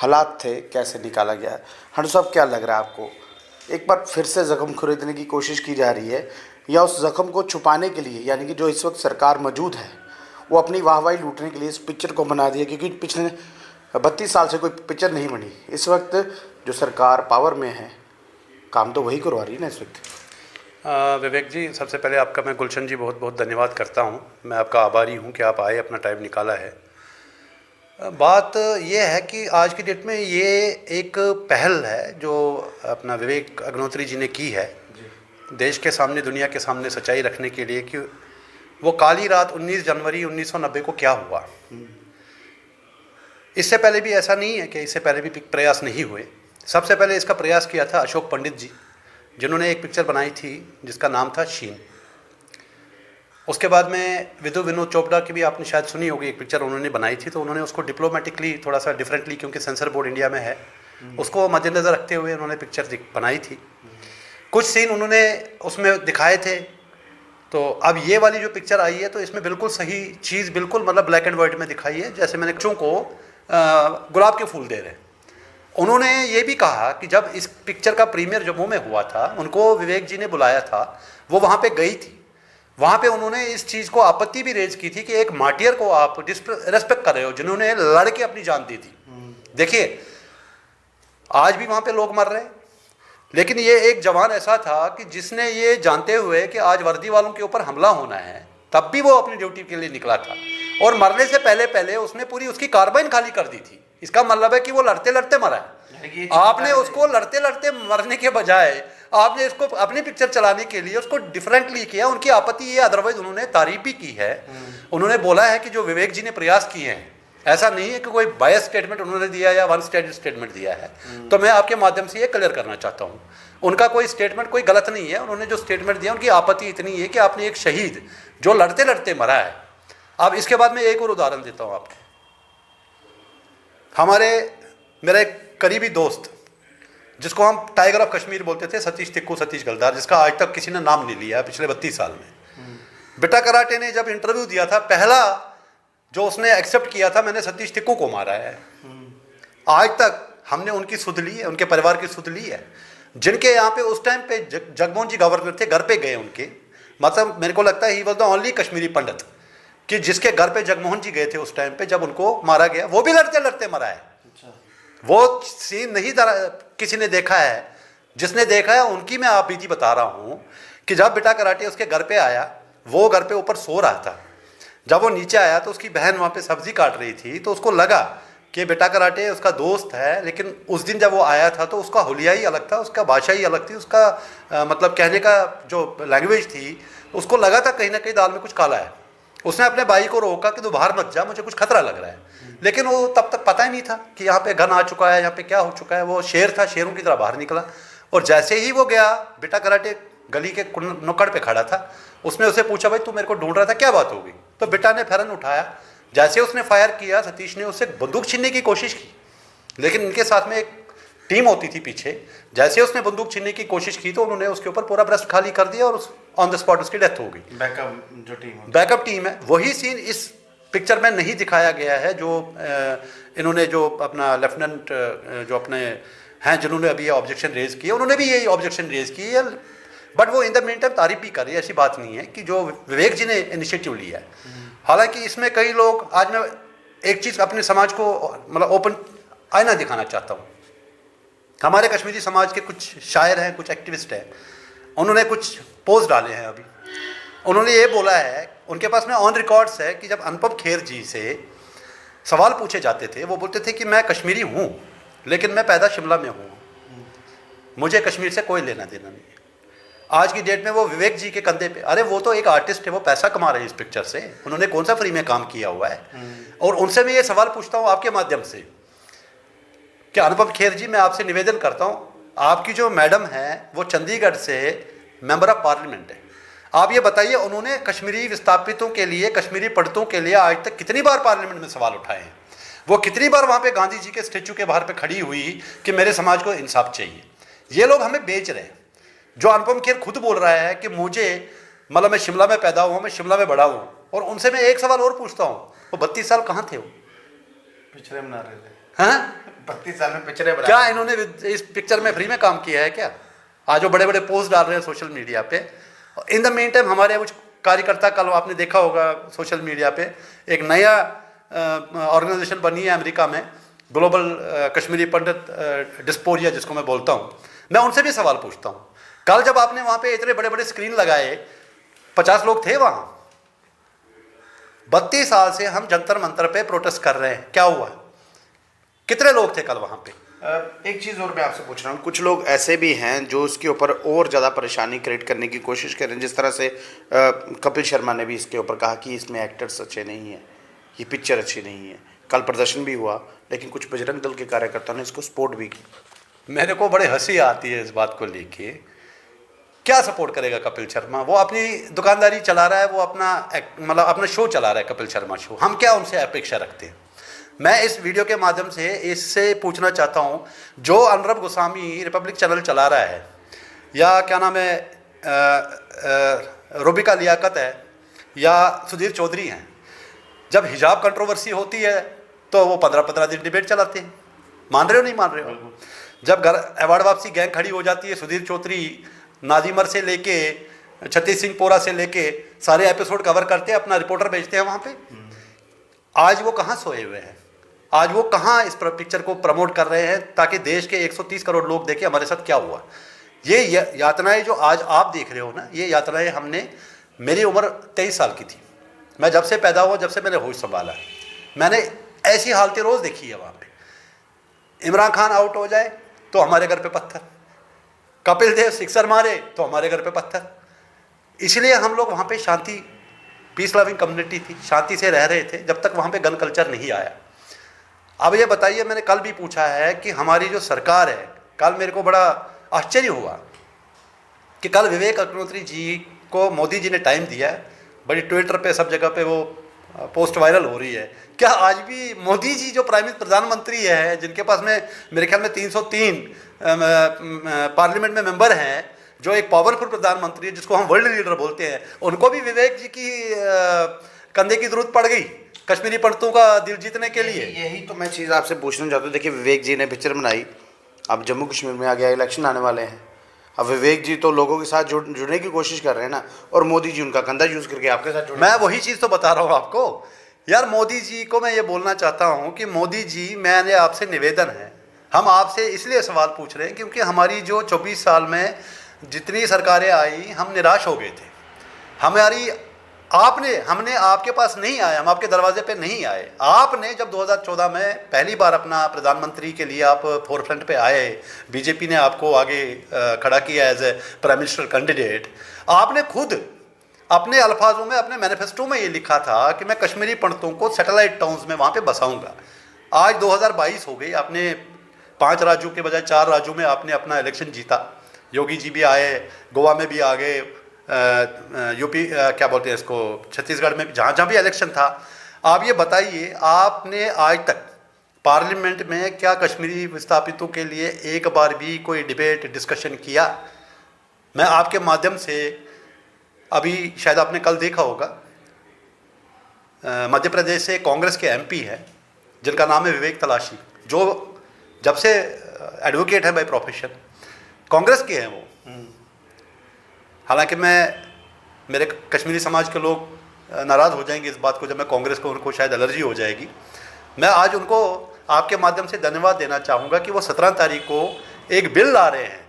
हालात थे कैसे निकाला गया। हंडू साहब, क्या लग रहा है आपको, एक बार फिर से ज़ख्म खरीदने की कोशिश की जा रही है, या उस ज़ख्म को छुपाने के लिए, यानी कि जो इस वक्त सरकार मौजूद है वो अपनी वाहवाही लूटने के लिए इस पिक्चर को बना दिया, क्योंकि पिछले 32 साल से कोई पिक्चर नहीं बनी। इस वक्त जो सरकार पावर में है, काम तो वही करवा रही है ना इस वक्त। विवेक जी, सबसे पहले आपका मैं गुलशन जी बहुत बहुत धन्यवाद करता हूँ। मैं आपका आभारी हूँ कि आप आए, अपना टाइम निकाला है। बात ये है कि आज की डेट में ये एक पहल है जो अपना विवेक अग्निहोत्री जी ने की है देश के सामने, दुनिया के सामने सच्चाई रखने के लिए कि वो काली रात 19 जनवरी 1990 को क्या हुआ। इससे पहले भी ऐसा नहीं है कि इससे पहले भी प्रयास नहीं हुए। सबसे पहले इसका प्रयास किया था अशोक पंडित जी, जिन्होंने एक पिक्चर बनाई थी जिसका नाम था शीन। उसके बाद में विनोद चोपड़ा की भी आपने शायद सुनी होगी, एक पिक्चर उन्होंने बनाई थी, तो उन्होंने उसको डिप्लोमेटिकली थोड़ा सा डिफरेंटली, क्योंकि सेंसर बोर्ड इंडिया में है, उसको मद्देनज़र रखते हुए उन्होंने पिक्चर बनाई थी। कुछ सीन उन्होंने उसमें दिखाए थे। तो अब ये वाली जो पिक्चर आई है तो इसमें बिल्कुल सही चीज़, बिल्कुल मतलब ब्लैक एंड वाइट में दिखाई है, जैसे मैंने बच्चों को गुलाब के फूल दे रहे हैं। उन्होंने ये भी कहा कि जब इस पिक्चर का प्रीमियर जम्मू में हुआ था, उनको विवेक जी ने बुलाया था, वो वहाँ पे गई थी। वहाँ पे उन्होंने इस चीज़ को आपत्ति भी रेज की थी कि एक मार्टियर को आप रिस्पेक्ट कर रहे हो, जिन्होंने लड़ के अपनी जान दी थी। देखिए, आज भी वहाँ पे लोग मर रहे हैं, लेकिन ये एक जवान ऐसा था कि जिसने ये जानते हुए कि आज वर्दी वालों के ऊपर हमला होना है, तब भी वो अपनी ड्यूटी के लिए निकला था, और मरने से पहले पहले उसने पूरी उसकी कार्बाइन खाली कर दी थी। इसका मतलब है कि वो लड़ते लड़ते मरा है। आपने उसको लड़ते लड़ते मरने के बजाय आपने इसको अपनी पिक्चर चलाने के लिए उसको डिफरेंटली किया। उनकी आपत्ति ये, अदरवाइज उन्होंने तारीफ भी की है। उन्होंने बोला है कि जो विवेक जी ने प्रयास किए हैं, ऐसा नहीं है कि कोई बायस स्टेटमेंट उन्होंने दिया या वन साइडेड स्टेटमेंट दिया है। तो मैं आपके माध्यम से ये क्लियर करना चाहता हूँ, उनका कोई स्टेटमेंट कोई गलत नहीं है। उन्होंने जो स्टेटमेंट दिया, उनकी आपत्ति इतनी है कि आपने एक शहीद जो लड़ते लड़ते मरा है। अब इसके बाद मैं एक और उदाहरण देता हूँ आपको। मेरा एक करीबी दोस्त, जिसको हम टाइगर ऑफ कश्मीर बोलते थे, सतीश गलदार, जिसका आज तक किसी ने नाम नहीं लिया पिछले 32 साल में। बिटा कराटे ने जब इंटरव्यू दिया था, पहला जो उसने एक्सेप्ट किया था, मैंने सतीश टिक्कू को मारा है। आज तक हमने उनकी सुध ली है, उनके परिवार की सुध ली है। जिनके यहाँ पे उस टाइम पे जगमोहन जी गवर्नर थे, घर पे गए उनके, मतलब मेरे को लगता है he was the only Kashmiri Pandit कि जिसके घर पे जगमोहन जी गए थे उस टाइम पे जब उनको मारा गया। वो भी लड़ते लड़ते मरा है। वो सीन नहीं किसी ने देखा है। जिसने देखा है उनकी मैं आप बीती बता रहा हूँ कि जब बिटा कराटे उसके घर पे आया, वो घर पे ऊपर सो रहा था। जब वो नीचे आया तो उसकी बहन वहाँ पे सब्जी काट रही थी, तो उसको लगा कि बिटा कराटे उसका दोस्त है। लेकिन उस दिन जब वो आया था तो उसका हुलिया ही अलग था, उसका भाषा ही अलग थी, उसका मतलब कहने का जो लैंग्वेज थी, उसको लगा था कहीं ना कहीं दाल में कुछ काला है। उसने अपने भाई को रोका कि तू बाहर मत जा, मुझे कुछ खतरा लग रहा है। लेकिन वो तब तक पता ही नहीं था कि यहाँ पे गन आ चुका है, यहाँ पे क्या हो चुका है। वो शेर था, शेरों की तरह बाहर निकला, और जैसे ही वो गया, बिटा कराटे गली के नुक्कड़ पे खड़ा था। उसने उसे पूछा, भाई तू मेरे को ढूंढ रहा था, क्या बात हो गई? तो बिटा ने फैरन उठाया। जैसे उसने फायर किया, सतीश ने उससे बंदूक छीनने की कोशिश की, लेकिन इनके साथ में एक टीम होती थी पीछे। जैसे उसने बंदूक छीनने की कोशिश की तो उन्होंने उसके ऊपर पूरा ब्रेस्ट खाली कर दिया, और ऑन द स्पॉट उसकी डेथ हो गई। बैकअप टीम है। वही सीन इस पिक्चर में नहीं दिखाया गया है। जो इन्होंने जो अपना लेफ्टिनेंट जो अपने हैं, जिन्होंने अभी ये ऑब्जेक्शन रेज किया, उन्होंने भी यही ऑब्जेक्शन रेज की है। बट वो इन द मीन टाइम तारीफ भी कर रही है। ऐसी बात नहीं है कि जो विवेक जी ने इनिशिएटिव लिया है। हालांकि इसमें कई लोग, आज मैं एक चीज़ अपने समाज को मतलब ओपन आईना दिखाना चाहता हूँ। हमारे कश्मीरी समाज के कुछ शायर हैं, कुछ एक्टिविस्ट हैं, उन्होंने कुछ पोस्ट डाले हैं अभी। उन्होंने ये बोला है, उनके पास में ऑन रिकॉर्ड्स है कि जब अनुपम खेर जी से सवाल पूछे जाते थे, वो बोलते थे कि मैं कश्मीरी हूँ, लेकिन मैं पैदा शिमला में हूँ, मुझे कश्मीर से कोई लेना देना नहीं है। आज की डेट में वो विवेक जी के कंधे पे, अरे वो तो एक आर्टिस्ट है, वो पैसा कमा रहे हैं इस पिक्चर से, उन्होंने कौन सा फ्री में काम किया हुआ है। और उनसे मैं ये सवाल पूछता हूँ आपके माध्यम से कि अनुपम खेर जी, मैं आपसे निवेदन करता हूँ, आपकी जो मैडम है वो चंडीगढ़ से मेंबर ऑफ पार्लियामेंट है। आप ये बताइए, उन्होंने कश्मीरी विस्थापितों के लिए, कश्मीरी पंडितों के लिए आज तक कितनी बार पार्लियामेंट में सवाल उठाए हैं? वो कितनी बार वहाँ पे गांधी जी के स्टेचू के बाहर पे खड़ी हुई कि मेरे समाज को इंसाफ चाहिए? ये लोग हमें बेच रहे हैं। जो अनुपम खेर खुद बोल रहा है कि मुझे मतलब मैं शिमला में पैदा हुआ, मैं शिमला में बड़ा हूँ, और उनसे मैं एक सवाल और पूछता हूँ, वो 32 साल कहाँ थे? वो पिछड़े मना रहे थे। हाँ, 32 साल में पिक्चरें बना, क्या इन्होंने इस पिक्चर में फ्री में काम किया है क्या? आज वो बड़े बड़े पोस्ट डाल रहे हैं सोशल मीडिया पे। इन द मेन टाइम हमारे कुछ कार्यकर्ता, कल आपने देखा होगा सोशल मीडिया पे एक नया ऑर्गेनाइजेशन बनी है अमेरिका में, ग्लोबल कश्मीरी पंडित डिस्पोरिया जिसको मैं बोलता हूँ। मैं उनसे भी सवाल पूछता हूँ, कल जब आपने वहाँ पे इतने बड़े बड़े स्क्रीन लगाए, 50 लोग थे वहाँ। 32 साल से हम जंतर मंतर पे प्रोटेस्ट कर रहे हैं, क्या हुआ? कितने लोग थे कल वहाँ पे? एक चीज़ और मैं आपसे पूछ रहा हूँ, कुछ लोग ऐसे भी हैं जो इसके ऊपर और ज़्यादा परेशानी क्रिएट करने की कोशिश कर रहे हैं, जिस तरह से कपिल शर्मा ने भी इसके ऊपर कहा कि इसमें एक्टर्स अच्छे नहीं हैं, ये पिक्चर अच्छी नहीं है। कल प्रदर्शन भी हुआ, लेकिन कुछ बजरंग दल के कार्यकर्ताओं ने इसको सपोर्ट भी की। मेरे को बड़े हंसी आती है इस बात को लेके। क्या सपोर्ट करेगा कपिल शर्मा? वो अपनी दुकानदारी चला रहा है, वो अपना मतलब अपना शो चला रहा है, कपिल शर्मा शो। हम क्या उनसे अपेक्षा रखते हैं? मैं इस वीडियो के माध्यम से इससे पूछना चाहता हूँ, जो अनरब गोस्वामी रिपब्लिक चैनल चला रहा है, या क्या नाम है रुबिका लियाकत है, या सुधीर चौधरी हैं, जब हिजाब कंट्रोवर्सी होती है तो वो 15-15 दिन डिबेट चलाते हैं। मान रहे हो नहीं मान रहे हो? जब घर अवार्ड वापसी गैंग खड़ी हो जाती है, सुधीर चौधरी नादिमर से लेके छत्तीस सिंह पोरा से लेके सारे एपिसोड कवर करते हैं, अपना रिपोर्टर भेजते हैं वहाँ पे। आज वो कहाँ सोए हुए हैं? आज वो कहाँ इस पिक्चर को प्रमोट कर रहे हैं ताकि देश के 130 करोड़ लोग देखें हमारे साथ क्या हुआ? ये यातनाएं जो आज आप देख रहे हो ना, ये यातनाएं हमने, मेरी उम्र 23 साल की थी, मैं जब से पैदा हुआ, जब से मैंने होश संभाला, मैंने ऐसी हालतें रोज़ देखी है वहाँ पे। इमरान खान आउट हो जाए तो हमारे घर पे पत्थर, कपिल देव सिक्सर मारे तो हमारे घर पे पत्थर। इसलिए हम लोग वहाँ पे शांति, पीस लविंग कम्युनिटी थी, शांति से रह रहे थे जब तक वहाँ पे गन कल्चर नहीं आया। अब ये बताइए, मैंने कल भी पूछा है कि हमारी जो सरकार है, कल मेरे को बड़ा आश्चर्य हुआ कि कल विवेक अग्निहोत्री जी को मोदी जी ने टाइम दिया है, बड़ी ट्विटर पे सब जगह पे वो पोस्ट वायरल हो रही है। क्या आज भी मोदी जी जो प्रधानमंत्री है, जिनके पास में मेरे ख्याल में 303 पार्लियामेंट में मेंबर हैं, जो एक पावरफुल प्रधानमंत्री है जिसको हम वर्ल्ड लीडर बोलते हैं, उनको भी विवेक जी की कंधे की जरूरत पड़ गई कश्मीरी पंडितों का दिल जीतने के लिए? यही तो मैं चीज़ आपसे पूछना चाहता हूँ। देखिए, विवेक जी ने पिक्चर बनाई, अब जम्मू कश्मीर में आ गया, इलेक्शन आने वाले हैं, अब विवेक जी तो लोगों के साथ जुड़ने की कोशिश कर रहे हैं ना, और मोदी जी उनका कंधा यूज़ करके आपके साथ जुड़े। मैं वही चीज़ तो बता रहा हूँ आपको यार। मोदी जी को मैं ये बोलना चाहता हूँ कि मोदी जी, मैंने आपसे निवेदन है, हम आपसे इसलिए सवाल पूछ रहे हैं क्योंकि हमारी जो 24 साल में जितनी सरकारें आई, हम निराश हो गए थे। हमने आपके पास नहीं आए, हम आपके दरवाजे पे नहीं आए। आपने जब 2014 में पहली बार अपना प्रधानमंत्री के लिए आप फोरफ्रंट पे आए, बीजेपी ने आपको आगे खड़ा किया as a prime minister candidate, आपने खुद अपने अल्फाजों में, अपने मैनिफेस्टो में ये लिखा था कि मैं कश्मीरी पंडितों को सैटेलाइट टाउन्स में वहाँ पे बसाऊंगा। आज 2022 हो गई, आपने 5 राज्यों के बजाय 4 राज्यों में आपने अपना इलेक्शन जीता। योगी जी भी आए, गोवा में भी आ गए, यूपी क्या बोलते हैं इसको, छत्तीसगढ़ में, जहाँ जहाँ भी इलेक्शन था। आप ये बताइए, आपने आज तक पार्लियामेंट में क्या कश्मीरी विस्थापितों के लिए एक बार भी कोई डिबेट डिस्कशन किया? मैं आपके माध्यम से, अभी शायद आपने कल देखा होगा, मध्य प्रदेश से कांग्रेस के एमपी हैं जिनका नाम है विवेक तलाशी, जो जब से एडवोकेट है बाय प्रोफेशन, कांग्रेस के हैं वो। हालांकि मेरे कश्मीरी समाज के लोग नाराज़ हो जाएंगे इस बात को, जब मैं कांग्रेस को, उनको शायद एलर्जी हो जाएगी। मैं आज उनको आपके माध्यम से धन्यवाद देना चाहूँगा कि वो 17 तारीख को एक बिल ला रहे हैं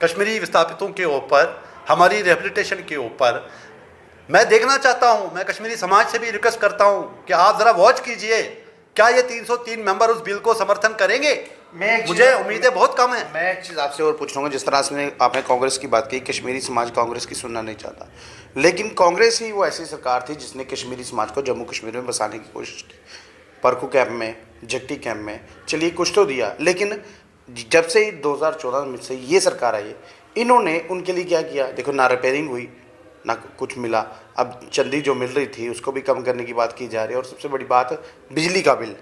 कश्मीरी विस्थापितों के ऊपर, हमारी रिहेबिलिटेशन के ऊपर। मैं देखना चाहता हूँ, मैं कश्मीरी समाज से भी रिक्वेस्ट करता हूँ कि आप ज़रा वॉच कीजिए, क्या ये 303 मेंबर उस बिल को समर्थन करेंगे? मुझे उम्मीदें बहुत कम है। मैं एक चीज़ आपसे और पूछूंगा, जिस तरह से आपने कांग्रेस की बात की, कश्मीरी समाज कांग्रेस की सुनना नहीं चाहता, लेकिन कांग्रेस ही वो ऐसी सरकार थी जिसने कश्मीरी समाज को जम्मू कश्मीर में बसाने की कोशिश की। परकू कैंप में, जट्टी कैंप में, चलिए कुछ तो दिया, लेकिन जब से 2014 में से ये सरकार आई, इन्होंने उनके लिए क्या किया? देखो, ना रिपेयरिंग हुई, ना कुछ मिला। अब चंदी जो मिल रही थी उसको भी कम करने की बात की जा रही है, और सबसे बड़ी बात बिजली का बिल।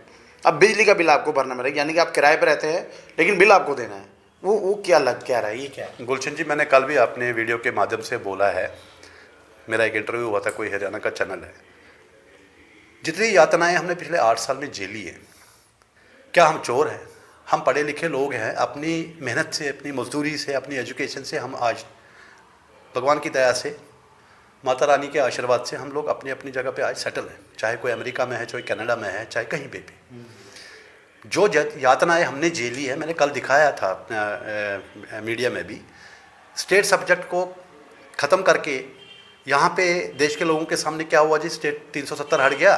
अब बिजली का बिल आपको भरना पड़ेगा, यानी कि आप किराए पर रहते हैं लेकिन बिल आपको देना है। वो क्या रहा है, ये क्या है? गुलशन जी, मैंने कल भी अपने वीडियो के माध्यम से बोला है, मेरा एक इंटरव्यू हुआ था, कोई हरियाणा का चैनल है, जितनी यातनाएं हमने पिछले 8 साल में झेली है, क्या हम चोर हैं? हम पढ़े लिखे लोग हैं, अपनी मेहनत से, अपनी मजदूरी से, अपनी एजुकेशन से हम आज भगवान की दया से, माता रानी के आशीर्वाद से हम लोग अपनी अपनी जगह पे आज सेटल हैं। चाहे कोई अमेरिका में है, चाहे कनाडा में है, चाहे कहीं पे भी। जो यातनाएं हमने झेली है, मैंने कल दिखाया था अपना मीडिया में भी, स्टेट सब्जेक्ट को ख़त्म करके यहाँ पे देश के लोगों के सामने क्या हुआ जी, स्टेट 370 हट गया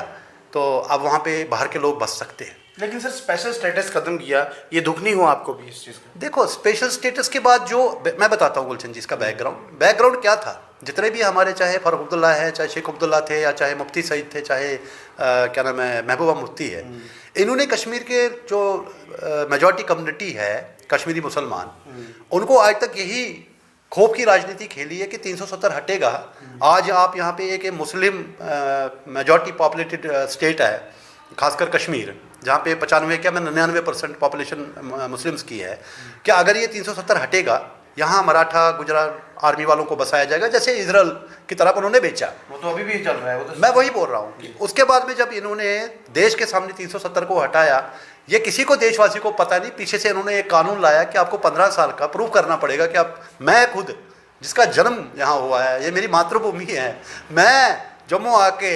तो अब वहाँ पे बाहर के लोग बस सकते हैं। लेकिन सर स्पेशल स्टेटस खत्म किया, ये दुख नहीं हुआ आपको भी इस चीज़ का? देखो, स्पेशल स्टेटस के बाद जो मैं बताता हूँ गुलशन जी इसका बैकग्राउंड क्या था। जितने भी हमारे, चाहे फारूक अब्दुल्ला है, चाहे शेख अब्दुल्ला थे, या चाहे मुफ्ती सईद थे, चाहे क्या नाम है महबूबा मुफ्ती है, इन्होंने कश्मीर के जो मेजॉरिटी कम्युनिटी है कश्मीरी मुसलमान, उनको आज तक यही खौफ की राजनीति खेली है कि 370 हटेगा। आज आप यहाँ पे एक मुस्लिम मेजॉरिटी पॉपुलेटेड स्टेट है, खासकर कश्मीर, जहाँ पे 95 क्या मैं 99% पॉपुलेशन मुस्लिम्स की है। क्या अगर ये 370 हटेगा, यहाँ मराठा गुजरात आर्मी वालों को बसाया जाएगा, जैसे इजराइल की तरफ उन्होंने बेचा? वो तो अभी भी चल रहा है। वो तो मैं वही बोल रहा हूँ कि उसके बाद में जब इन्होंने देश के सामने 370 को हटाया, ये किसी को देशवासी को पता नहीं, पीछे से इन्होंने एक कानून लाया कि आपको 15 साल का प्रूव करना पड़ेगा कि आप, मैं खुद जिसका जन्म यहाँ हुआ है, ये मेरी मातृभूमि है, मैं जम्मू आके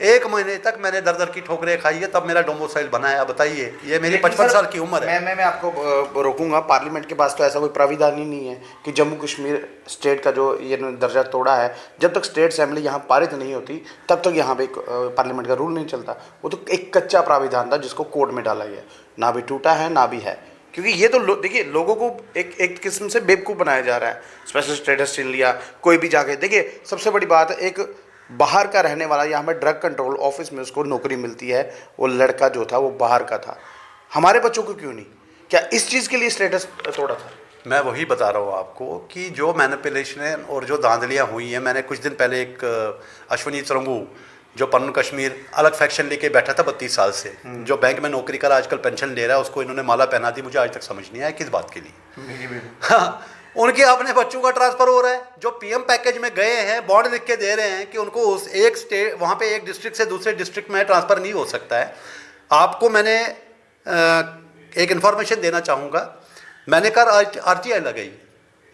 1 महीने तक मैंने दर दर की ठोकरें खाई है, तब मेरा डोमिसाइल बना है। बताइए, ये मेरी 55 साल की उम्र है। मैं आपको रोकूंगा। पार्लियामेंट के पास तो ऐसा कोई प्राविधान ही नहीं है कि जम्मू कश्मीर स्टेट का जो ये दर्जा तोड़ा है, जब तक स्टेट असेंबली यहाँ पारित नहीं होती तब तक यहाँ पे पार्लियामेंट का रूल नहीं चलता। वो तो एक कच्चा प्राविधान था जिसको कोर्ट में डाला गया, ना भी टूटा है ना भी है। क्योंकि ये तो देखिए, लोगों को एक किस्म से बेवकूफ़ बनाया जा रहा है। स्पेशल स्टेटस छीन लिया, कोई भी जाके देखिए, सबसे बड़ी बात है, एक बाहर का रहने वाला, यहाँ पे ड्रग कंट्रोल ऑफिस में उसको नौकरी मिलती है, वो लड़का जो था वो बाहर का था। हमारे बच्चों को क्यों नहीं? क्या इस चीज़ के लिए स्टेटस तोड़ा था? मैं वही बता रहा हूँ आपको कि जो मैनिपुलेशन और जो धांधलियाँ हुई हैं, मैंने कुछ दिन पहले एक अश्वनी चरंगू जो पन्नू कश्मीर अलग फैक्शन लेके बैठा था 32 साल से, जो बैंक में नौकरी कर आजकल पेंशन ले रहा है, उसको इन्होंने माला पहना दी। मुझे आज तक समझ नहीं आया किस बात के लिए। हाँ, उनके अपने बच्चों का ट्रांसफर हो रहा है, जो पीएम पैकेज में गए हैं, बॉन्ड लिख के दे रहे हैं कि उनको उस एक स्टेट, वहाँ पे एक डिस्ट्रिक्ट से दूसरे डिस्ट्रिक्ट में ट्रांसफ़र नहीं हो सकता है। आपको मैंने एक इन्फॉर्मेशन देना चाहूँगा, मैंने कर RTI लगाई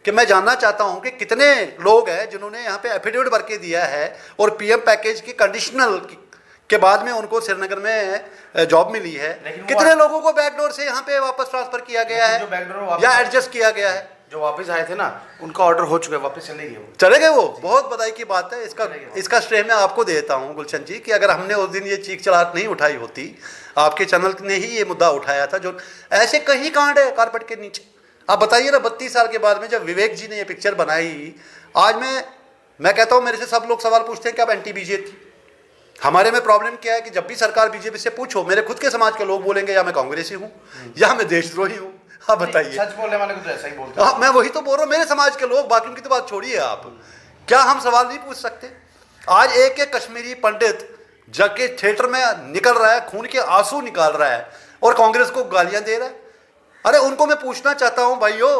कि मैं जानना चाहता हूँ कि कितने लोग हैं जिन्होंने यहाँ पे एफिडेविट भर के दिया है और पीएम पैकेज की कंडीशनल के बाद में उनको श्रीनगर में जॉब मिली है। कितने लोगों को बैकडोर से यहाँ पे वापस ट्रांसफ़र किया गया है या एडजस्ट किया गया है? जो वापस आए थे ना, उनका ऑर्डर हो चुका है, वापस चले गए वो। बहुत बधाई की बात है। इसका श्रेय मैं आपको देता हूँ गुलशन जी, कि अगर हमने उस दिन ये चीख चलाहट नहीं उठाई होती, आपके चैनल ने ही ये मुद्दा उठाया था, जो ऐसे कहीं कांड है कारपेट के नीचे। आप बताइए ना, 32 साल के बाद में जब विवेक जी ने ये पिक्चर बनाई, आज मैं कहता हूँ, मेरे से सब लोग सवाल पूछते हैं कि आप एंटी बीजेपी। हमारे में प्रॉब्लम क्या है कि जब भी सरकार बीजेपी से पूछो, मेरे खुद के समाज के लोग बोलेंगे या मैं कांग्रेसी हूँ या मैं देशद्रोही हूँ। हाँ बताइए, सच बोलने वाले को तो ऐसा ही बोलते हैं। हाँ, मैं वही तो बोल रहा हूँ, मेरे समाज के लोग, बाकी की तो बात छोड़िए आप। क्या हम सवाल नहीं पूछ सकते? आज एक एक कश्मीरी पंडित जाके थिएटर में निकल रहा है, खून के आंसू निकाल रहा है और कांग्रेस को गालियां दे रहा है। अरे उनको मैं पूछना चाहता हूँ, भाइयों,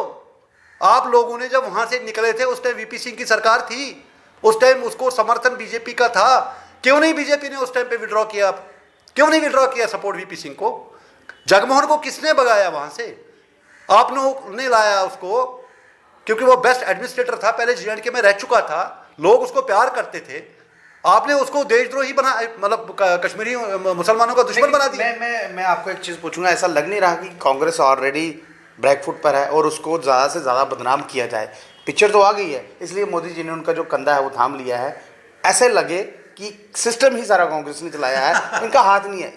आप लोगों ने जब वहां से निकले थे, उस टाइम VP सिंह की सरकार थी, उस टाइम उसको समर्थन बीजेपी का था, क्यों नहीं बीजेपी ने उस टाइम पे विड्रॉ किया? क्यों नहीं विड्रॉ किया सपोर्ट VP सिंह को? जगमोहन को किसने भगाया वहां से? आप लोगों ने लाया उसको, क्योंकि वो बेस्ट एडमिनिस्ट्रेटर था, पहले JNK में रह चुका था, लोग उसको प्यार करते थे। आपने उसको देशद्रोही बना, मतलब कश्मीरी मुसलमानों का दुश्मन बना दिया। मैं आपको एक चीज़ पूछूंगा, ऐसा लग नहीं रहा कि कांग्रेस ऑलरेडी ब्रेकफुट पर है और उसको ज़्यादा से ज़्यादा बदनाम किया जाए? पिक्चर तो आ गई है, इसलिए मोदी जी ने उनका जो कंधा है वो थाम लिया है। ऐसे लगे कि सिस्टम ही सारा कांग्रेस ने चलाया है, इनका हाथ नहीं है।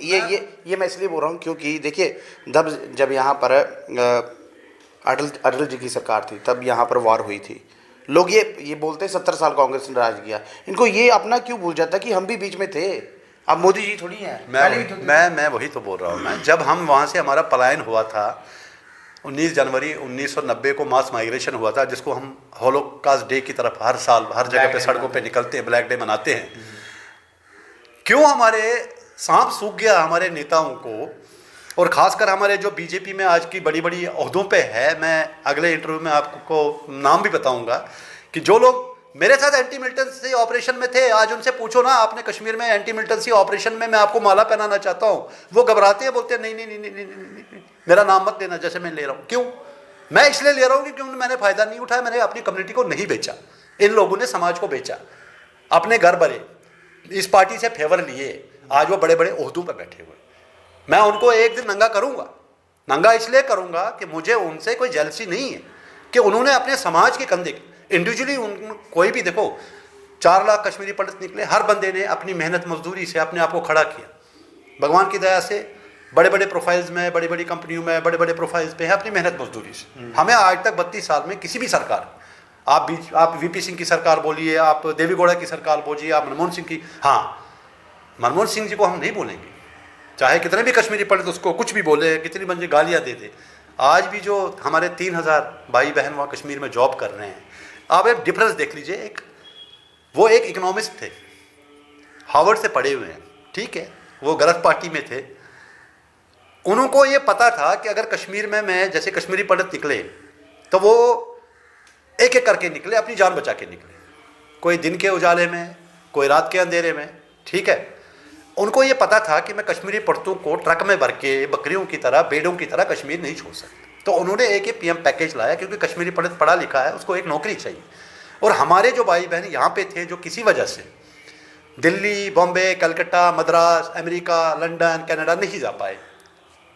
ये मैं इसलिए बोल रहा हूँ क्योंकि देखिए, जब यहाँ पर अटल जी की सरकार थी, तब यहाँ पर वॉर हुई थी। लोग ये बोलते 70 साल कांग्रेस ने राज किया, इनको ये अपना क्यों भूल जाता कि हम भी बीच में थे? अब मोदी जी थोड़ी हैं। मैं वही तो बोल रहा हूँ। मैं जब हम वहाँ से, हमारा पलायन हुआ था 19 जनवरी 1990 को, मास माइग्रेशन हुआ था, जिसको हम होलोकॉस्ट डे की तरफ हर साल हर जगह पे सड़कों पे निकलते हैं, ब्लैक डे मनाते हैं। क्यों हमारे सांप सूख गया हमारे नेताओं को, और ख़ासकर हमारे जो बीजेपी में आज की बड़ी बड़ी ओहदों पे है। मैं अगले इंटरव्यू में आपको नाम भी बताऊंगा कि जो लोग मेरे साथ एंटी मिलिटेंसी ऑपरेशन में थे, आज उनसे पूछो ना, आपने कश्मीर में एंटी मिलिटेंसी ऑपरेशन में मैं आपको माला पहनाना चाहता हूँ, वो घबराते हैं, बोलते हैं नहीं नहीं नहीं नहीं नहीं नहीं, नहीं मेरा नाम मत लेना जैसे मैं ले रहा हूँ। क्यों? मैं इसलिए ले रहा हूँ कि क्योंकि मैंने फ़ायदा नहीं उठाया, मैंने अपनी कम्युनिटी को नहीं बेचा, इन लोगों ने समाज को बेचा, अपने घर भरे, इस पार्टी से फेवर लिए, आज वो बड़े बड़े ओहदों पर बैठे हुए। मैं उनको एक दिन नंगा करूँगा, नंगा इसलिए करूँगा कि मुझे उनसे कोई जेलसी नहीं है कि उन्होंने अपने समाज के कंधे इंडिविजुअली कोई भी देखो 4 लाख कश्मीरी पंडित निकले, हर बंदे ने अपनी मेहनत मजदूरी से अपने आप को खड़ा किया। भगवान की दया से बड़े बड़े प्रोफाइल्स में, बड़ी बड़ी कंपनियों में, बड़े बड़े प्रोफाइल्स पे है अपनी मेहनत मजदूरी से। हमें आज तक 32 साल में किसी भी सरकार, आप वीपी सिंह की सरकार बोलिए, आप देवी गौड़ा की सरकार बोलिए, आप मनमोहन सिंह की, हाँ मनमोहन सिंह जी को हम नहीं बोलेंगे, चाहे कितने भी कश्मीरी पंडित उसको कुछ भी बोले, कितनी बंदे गालियाँ दे दे। आज भी जो हमारे 3000 भाई बहन वहाँ कश्मीर में जॉब कर रहे हैं, आप एक डिफरेंस देख लीजिए। वो एक इकोनॉमिस्ट थे, हार्वर्ड से पढ़े हुए हैं, ठीक है, वो गलत पार्टी में थे, उनको ये पता था कि अगर कश्मीर में मैं जैसे कश्मीरी पंडित निकले तो वो एक एक करके निकले, अपनी जान बचा के निकले, कोई दिन के उजाले में, कोई रात के अंधेरे में, ठीक है। उनको ये पता था कि मैं कश्मीरी पंडितों को ट्रक में भर के बकरियों की तरह, भेड़ों की तरह कश्मीर नहीं छोड़ सकता, तो उन्होंने एक पीएम पैकेज लाया, क्योंकि कश्मीरी पंडित पढ़ा लिखा है, उसको एक नौकरी चाहिए। और हमारे जो भाई बहन यहाँ पे थे जो किसी वजह से Delhi, Bombay, Calcutta, Madras, America, London, Canada नहीं जा पाए,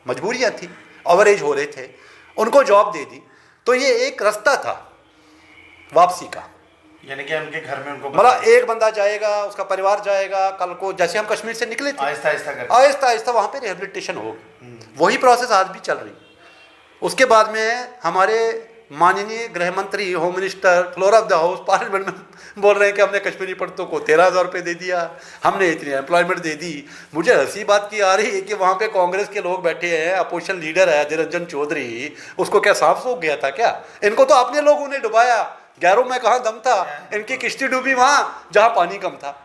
मजबूरियाँ थी, ओवरेज हो रहे थे, उनको जॉब दे दी, तो ये एक रास्ता था वापसी का। यानी कि उनके घर में उनको मतलब एक बंदा जाएगा, उसका परिवार जाएगा, कल को जैसे हम कश्मीर से निकले थे, आहिस्ता आहिस्ता वहाँ पे रिहेबिलिटेशन होगा। वही प्रोसेस आज भी चल रही। उसके बाद में हमारे माननीय गृह मंत्री, home minister, floor of the house, parliament में बोल रहे हैं कि हमने कश्मीरी पंडितों को 13,000 रुपये दे दिया, हमने इतनी एम्प्लॉयमेंट दे दी। मुझे हंसी बात की आ रही है कि वहाँ पे कांग्रेस के लोग बैठे हैं, अपोजिशन लीडर है निरंजन चौधरी, उसको क्या सांप सूख गया था क्या? इनको तो अपने लोगों ने डुबाया, गैरों में कहाँ दम था, इनकी किश्ती डूबी वहाँ जहाँ पानी कम था।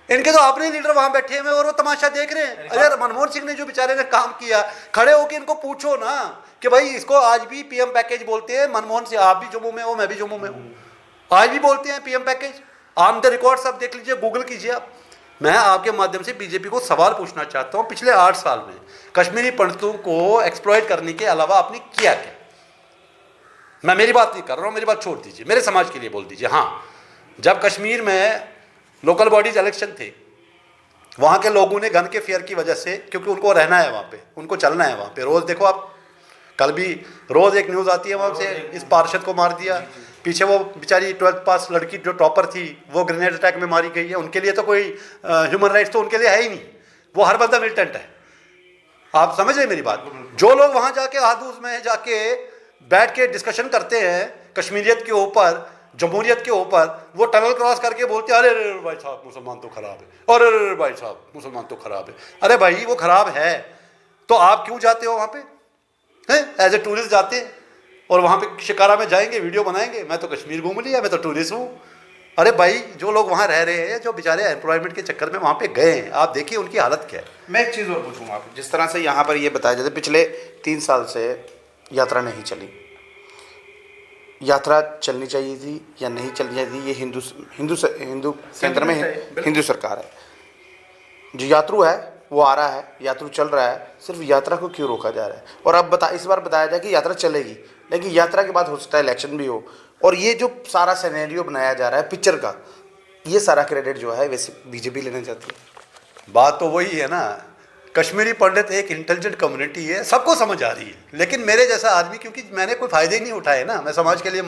इनके तो अपने लीडर वहां बैठे हुए और वो तमाशा देख रहे हैं। अगर मनमोहन सिंह ने जो बेचारे ने काम किया, खड़े होकर इनको पूछो ना कि भाई इसको आज भी पीएम पैकेज बोलते हैं। मनमोहन सिंह, आप भी जम्मू में हो, मैं भी जम्मू में हूँ, आज भी बोलते हैं PM package. On the record सब देख लीजिए, गूगल कीजिए आप। मैं आपके माध्यम से बीजेपी को सवाल पूछना चाहता हूँ, पिछले 8 साल में कश्मीरी पंडितों को एक्सप्लॉइट करने के अलावा आपने किया क्या? मैं मेरी बात नहीं कर रहा हूँ, मेरी बात छोड़ दीजिए, मेरे समाज के लिए बोल दीजिए। हाँ, जब कश्मीर में लोकल बॉडीज इलेक्शन थे, वहाँ के लोगों ने गन के फेयर की वजह से, क्योंकि उनको रहना है वहाँ पे, उनको चलना है वहाँ पे, रोज़ देखो आप, कल भी रोज़ एक न्यूज़ आती है वहाँ से, इस पार्षद को मार दिया, पीछे वो बेचारी 12th पास लड़की जो टॉपर थी वो ग्रेनेड अटैक में मारी गई है। उनके लिए तो कोई ह्यूमन राइट्स तो उनके लिए है ही नहीं, वो हर बंदा मिलिटेंट है। आप समझ रहे मेरी बात? जो लोग वहाँ जाके हादूस में जाके बैठ के डिस्कशन करते हैं कश्मीरियत के ऊपर, जमहूरियत के ऊपर, वो टनल क्रॉस करके बोलते हैं अरे भाई साहब मुसलमान तो खराब है, अरे भाई साहब मुसलमान तो खराब है। अरे भाई वो खराब है तो आप क्यों जाते हो वहाँ पे? हैं, एज ए टूरिस्ट जाते हैं और वहाँ पे शिकारा में जाएंगे, वीडियो बनाएंगे, मैं तो कश्मीर घूम लिया, मैं तो टूरिस्ट हूँ। अरे भाई जो लोग वहाँ रह रहे हैं, जो बेचारे एम्प्लॉयमेंट के चक्कर में वहाँ पे गए हैं, आप देखिए उनकी हालत क्या है। मैं एक चीज़ और पूछूंगा आप, जिस तरह से यहाँ पर ये बताया जाता है पिछले 3 साल से यात्रा नहीं चली, यात्रा चलनी चाहिए थी या नहीं चलनी चाहिए थी? ये हिंदू केंद्र में हिंदू सरकार है, जो यात्रु है वो आ रहा है, यात्रु चल रहा है, सिर्फ यात्रा को क्यों रोका जा रहा है? और अब इस बार बताया जाए कि यात्रा चलेगी, लेकिन यात्रा के बाद हो सकता है इलेक्शन भी हो, और ये जो सारा सिनेरियो बनाया जा रहा है पिक्चर का, ये सारा क्रेडिट जो है वैसे बीजेपी लेना चाहती है। बात तो वही है ना, कश्मीरी पंडित एक इंटेलिजेंट कम्युनिटी है, सबको समझ आ रही है, लेकिन मेरे जैसा आदमी, क्योंकि मैंने कोई फ़ायदे ही नहीं उठाए ना, मैं समाज के लिए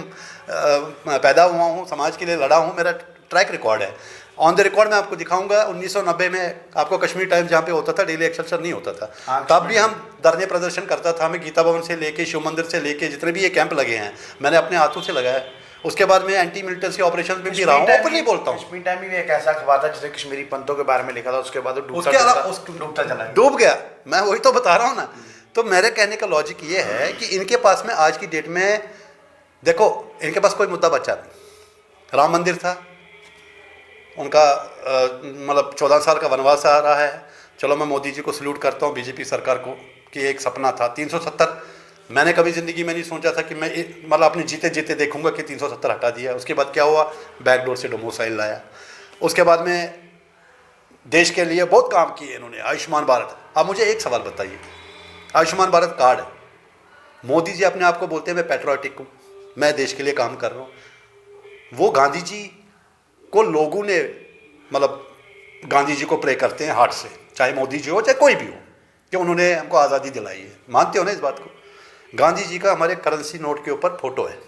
पैदा हुआ हूँ, समाज के लिए लड़ा हूँ, मेरा ट्रैक रिकॉर्ड है। ऑन द रिकॉर्ड मैं आपको दिखाऊंगा। 1990 में आपको कश्मीर टाइम्स जहाँ पे होता था, डेली एक्सेलसियर नहीं होता था, तब भी हम धरने प्रदर्शन करता था। हमें गीता भवन से लेके शिव मंदिर से लेके जितने भी ये कैंप लगे हैं मैंने अपने हाथों से लगाया। उसके बाद में एंटी मिलिटेंसी ऑपरेशन में भी रहा हूँ, ओपनली बोलता हूँ। कश्मीर टाइम में भी एक ऐसा अखबार था जिसे कश्मीरी पंतों के बारे में लिखा था, उसके बाद डूब गया। मैं वही तो बता रहा हूँ ना। तो मेरे कहने का लॉजिक ये है कि इनके पास में आज की डेट में देखो, इनके पास कोई मुद्दा बचा नहीं। राम मंदिर था उनका, मतलब 14 साल का वनवास आ रहा है। चलो मैं मोदी जी को सल्यूट करता हूँ, बीजेपी सरकार को, कि एक सपना था। 370 मैंने कभी ज़िंदगी में नहीं सोचा था कि मैं मतलब अपने जीते जीते देखूंगा कि 370 हटा दिया। उसके बाद क्या हुआ, बैकडोर से डोमिसाइल लाया। उसके बाद में देश के लिए बहुत काम किए इन्होंने, आयुष्मान भारत। अब मुझे एक सवाल बताइए, आयुष्मान भारत कार्ड है, मोदी जी अपने आप को बोलते हैं मैं पैट्रियोटिक हूँ, मैं देश के लिए काम कर रहा हूँ। वो गांधी जी को लोगों ने मतलब गांधी जी को प्रे करते हैं हार्ट से, चाहे मोदी जी हो चाहे कोई भी हो, कि उन्होंने हमको आज़ादी दिलाई है। मानते हो ना इस बात को? गांधी जी का हमारे करेंसी नोट के ऊपर फोटो है,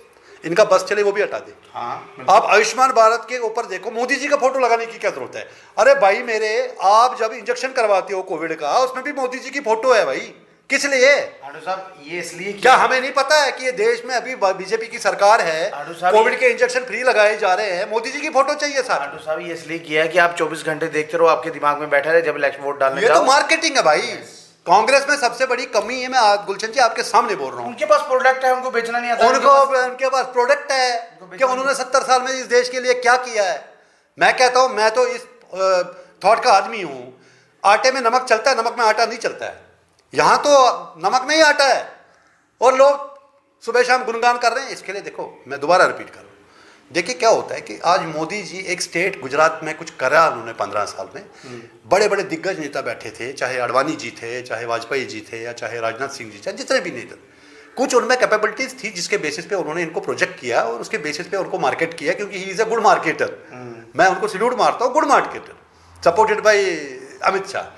इनका बस चले वो भी हटा दे। हाँ, आप आयुष्मान भारत के ऊपर देखो, मोदी जी का फोटो लगाने की क्या जरूरत है? अरे भाई मेरे, आप जब इंजेक्शन करवाते हो कोविड का, उसमें भी मोदी जी की फोटो है भाई, किस लिए? आडू साहब ये इसलिए क्या हमें नहीं पता है कि ये देश में अभी बीजेपी की सरकार है, कोविड के इंजेक्शन फ्री लगाए जा रहे हैं, मोदी जी की फोटो चाहिए सर? आडू साहब ये इसलिए किया है कि आप 24 घंटे देखते रहो, आपके दिमाग में बैठा रहे, जब इलेक्शन वोट डालने ये जाओ। तो मार्केटिंग है भाई। कांग्रेस में सबसे बड़ी कमी है, मैं गुलशन जी आपके सामने बोल रहा हूँ, उनके पास प्रोडक्ट है, उनको बेचना नहीं आता। उनके पास प्रोडक्ट है कि उन्होंने 70 साल में इस देश के लिए क्या किया है। मैं कहता हूँ, मैं तो इस थॉट का आदमी हूँ, आटे में नमक चलता है, नमक में आटा नहीं चलता है। यहाँ तो नमक में ही आटा है और लोग सुबह शाम गुणगान कर रहे हैं। इसके लिए देखो, मैं दोबारा रिपीट कर रहा हूँ, देखिए क्या होता है कि आज मोदी जी एक स्टेट गुजरात में कुछ करा उन्होंने 15 साल में। बड़े बड़े दिग्गज नेता बैठे थे, चाहे अडवाणी जी थे, चाहे वाजपेयी जी थे, या चाहे राजनाथ सिंह जी, चाहे जितने भी नेता, कुछ उनमें कैपेबिलिटीज थी जिसके बेसिस पे उन्होंने इनको प्रोजेक्ट किया और उसके बेसिस पे उनको मार्केट किया, क्योंकि he is a good marketer. मैं उनको सल्यूट मारता हूँ, good marketer, supported by Amit Shah.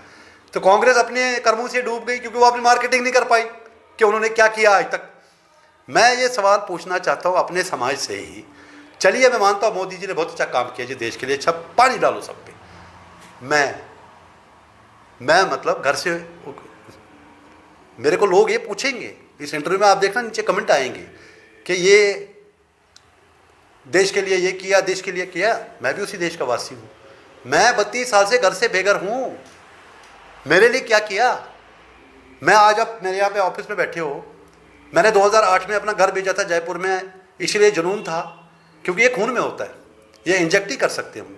तो कांग्रेस अपने कर्मों से डूब गई क्योंकि वो अपनी मार्केटिंग नहीं कर पाई कि उन्होंने क्या किया आज तक। मैं ये सवाल पूछना चाहता हूँ अपने समाज से ही। चलिए मैं मानता हूँ मोदी जी ने बहुत अच्छा काम किया जी देश के लिए, अच्छा पानी डालो सब पे। मैं मतलब घर से, मेरे को लोग ये पूछेंगे इस इंटरव्यू में, आप देखना नीचे कमेंट आएंगे कि ये देश के लिए ये किया, देश के लिए किया। मैं भी उसी देश का वासी हूँ, मैं 32 साल से घर से बेघर हूँ, मेरे लिए क्या किया? मैं आज आप मेरे यहाँ पे ऑफिस में बैठे हो, मैंने 2008 में अपना घर बेचा था जयपुर में, इसलिए जुनून था क्योंकि ये खून में होता है, ये इंजेक्ट ही कर सकते हम।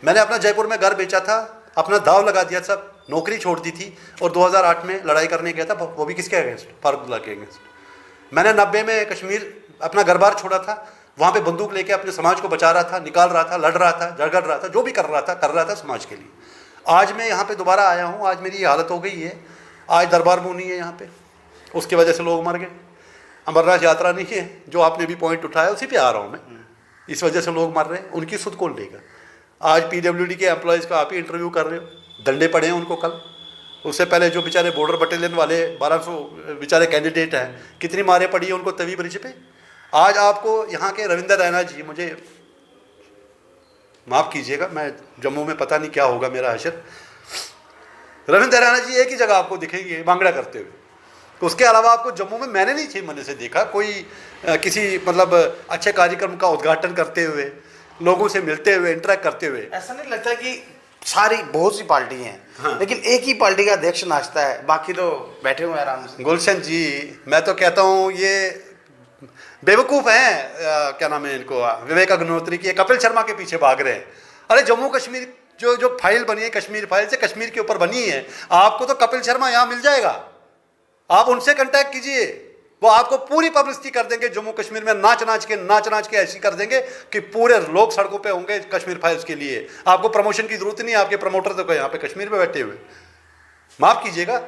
मैंने अपना जयपुर में घर बेचा था, अपना दाव लगा दिया, सब नौकरी छोड़ दी थी और 2008 में लड़ाई करने गया था, वो भी किसके अगेंस्ट? फारूक के अगेंस्ट। मैंने 90 में कश्मीर अपना घर बार छोड़ा था, वहाँ पे बंदूक लेके अपने समाज को बचा रहा था, निकाल रहा था, लड़ रहा था, झगड़ रहा था, जो भी कर रहा था समाज के लिए। आज मैं यहाँ पे दोबारा आया हूँ, आज मेरी ये हालत हो गई है, आज दरबार मुंह नहीं है यहाँ पे, उसकी वजह से लोग मर गए। अमरनाथ यात्रा नहीं है, जो आपने भी पॉइंट उठाया उसी पे आ रहा हूँ मैं, इस वजह से लोग मर रहे हैं, उनकी सुध कौन लेगा? आज PWD के एम्प्लॉयज़ का आप ही इंटरव्यू कर रहे हो, डंडे पड़े हैं उनको कल, उससे पहले जो बेचारे बॉर्डर बटालियन वाले 1200 बेचारे कैंडिडेट हैं, कितनी मारें पड़ी है उनको तवी ब्रिज पे। आज आपको यहाँ के रविंदर रैना जी, मुझे माफ़ कीजिएगा, मैं जम्मू में पता नहीं क्या होगा मेरा हशर, रविंद्र रैना जी एक ही जगह आपको दिखेंगे बांगड़ा करते हुए, उसके अलावा आपको जम्मू में मैंने नहीं 6 महीने से देखा कोई किसी मतलब अच्छे कार्यक्रम का उद्घाटन करते हुए, लोगों से मिलते हुए, इंटरेक्ट करते हुए। ऐसा नहीं लगता कि सारी बहुत सी पार्टी हैं, हाँ, लेकिन एक ही पार्टी का अध्यक्ष नाचता है, बाकी तो बैठे हुए हैं आराम से? गुलशन जी, मैं तो कहता हूँ ये बेवकूफ़ हैं, क्या नाम है इनको, विवेक अग्निहोत्री की, कपिल शर्मा के पीछे भाग रहे हैं। अरे जम्मू कश्मीर जो फाइल बनी है, कश्मीर फाइल से कश्मीर के ऊपर बनी है, आपको तो कपिल शर्मा यहाँ मिल जाएगा, आप उनसे कांटेक्ट कीजिए, वो आपको पूरी पब्लिसिटी कर देंगे। जम्मू कश्मीर में नाच नाच के ऐसी कर देंगे कि पूरे लोग सड़कों पे होंगे कश्मीर फाइल्स के लिए। आपको प्रमोशन की जरूरत नहीं है, आपके प्रमोटर तो यहाँ पे कश्मीर में बैठे हुए। माफ़ कीजिएगा,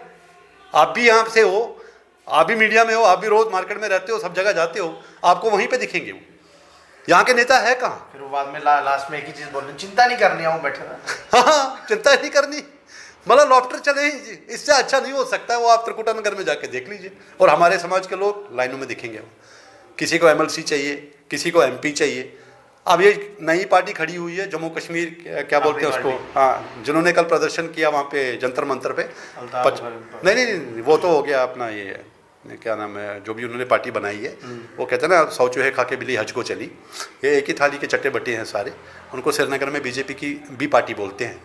आप भी यहाँ से हो, आप भी मीडिया में हो, आप भी रोज मार्केट में रहते हो, सब जगह जाते हो, आपको वहीं पे दिखेंगे वो। यहाँ के नेता है कहाँ? फिर वो बाद में लास्ट में एक ही चीज बोल रहे, चिंता नहीं करनी, आऊँ बैठे रहा। हाँ, चिंता नहीं करनी, मतलब लॉफ्टर चले ही, इससे अच्छा नहीं हो सकता है। वो आप त्रिकुटा नगर में जाके देख लीजिए, और हमारे समाज के लोग लाइनों में दिखेंगे। किसी को MLC चाहिए, किसी को MP चाहिए। अब ये नई पार्टी खड़ी हुई है जम्मू कश्मीर, क्या बोलते हैं उसको, हाँ, जिन्होंने कल प्रदर्शन किया वहाँ पे जंतर मंतर पे। नहीं, वो तो हो गया अपना ये क्या नाम है, जो भी उन्होंने पार्टी बनाई है, वो कहते हैं ना 100 चूहे खा के बिल्ली हज को चली। ये एक ही थाली के चट्टे बट्टे हैं सारे। उनको श्रीनगर में BJP की B पार्टी बोलते हैं,